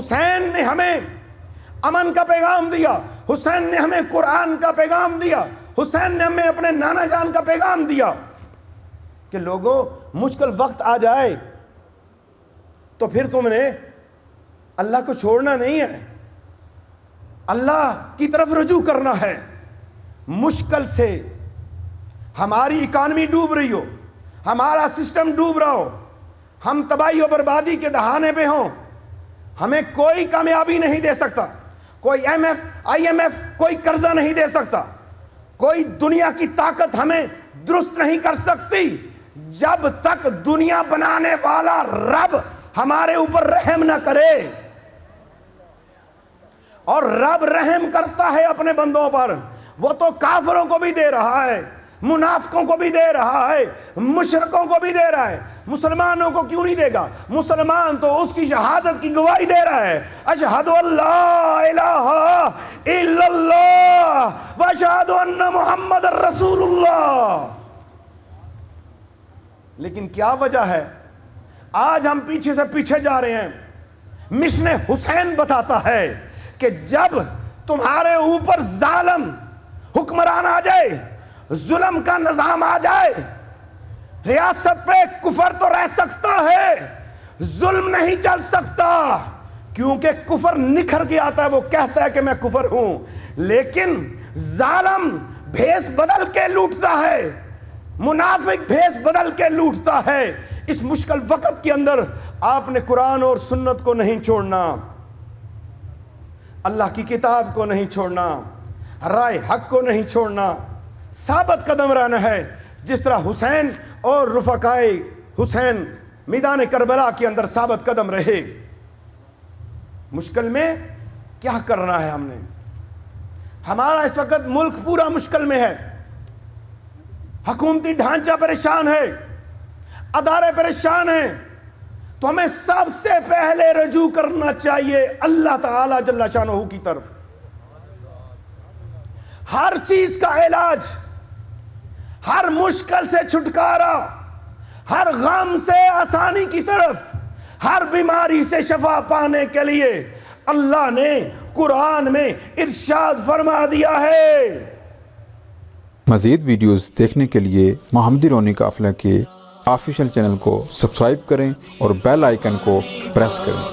حسین نے ہمیں امن کا پیغام دیا، حسین نے ہمیں قرآن کا پیغام دیا، حسین نے ہمیں اپنے نانا جان کا پیغام دیا کہ لوگوں مشکل وقت آ جائے تو پھر تم نے اللہ کو چھوڑنا نہیں ہے، اللہ کی طرف رجوع کرنا ہے۔ مشکل سے ہماری اکانومی ڈوب رہی ہو، ہمارا سسٹم ڈوب رہا ہو، ہم تباہی و بربادی کے دہانے پہ ہوں، ہمیں کوئی کامیابی نہیں دے سکتا، کوئی IMF کوئی قرضہ نہیں دے سکتا، کوئی دنیا کی طاقت ہمیں درست نہیں کر سکتی جب تک دنیا بنانے والا رب ہمارے اوپر رحم نہ کرے۔ اور رب رحم کرتا ہے اپنے بندوں پر، وہ تو کافروں کو بھی دے رہا ہے، منافقوں کو بھی دے رہا ہے، مشرکوں کو بھی دے رہا ہے، مسلمانوں کو کیوں نہیں دے گا؟ مسلمان تو اس کی شہادت کی گواہی دے رہا ہے، اشہد ان لا الہ الا اللہ واشہد ان محمد رسول اللہ۔ لیکن کیا وجہ ہے آج ہم پیچھے سے پیچھے جا رہے ہیں؟ مشن حسین بتاتا ہے کہ جب تمہارے اوپر ظالم حکمران آ جائے، ظلم کا نظام آ جائے، ریاست پہ کفر تو رہ سکتا ہے، ظلم نہیں چل سکتا، کیونکہ کفر نکھر کے آتا ہے، وہ کہتا ہے کہ میں کفر ہوں، لیکن ظالم بھیس بدل کے لوٹتا ہے، منافق بھیس بدل کے لوٹتا ہے۔ اس مشکل وقت کے اندر آپ نے قرآن اور سنت کو نہیں چھوڑنا، اللہ کی کتاب کو نہیں چھوڑنا، رائے حق کو نہیں چھوڑنا، ثابت قدم رہنا ہے، جس طرح حسین اور رفقائے حسین میدان کربلا کے اندر ثابت قدم رہے۔ مشکل میں کیا کرنا ہے ہم نے؟ ہمارا اس وقت ملک پورا مشکل میں ہے، حکومتی ڈھانچہ پریشان ہے، ادارے پریشان ہیں، تو ہمیں سب سے پہلے رجوع کرنا چاہیے اللہ تعالی جل شانہ کی طرف۔ ہر چیز کا علاج، ہر مشکل سے چھٹکارا، ہر غم سے آسانی کی طرف، ہر بیماری سے شفا پانے کے لیے اللہ نے قرآن میں ارشاد فرما دیا ہے۔ مزید ویڈیوز دیکھنے کے لیے محمدی رونی قافلہ کے آفیشیل چینل کو سبسکرائب کریں اور بیل آئیکن کو پریس کریں۔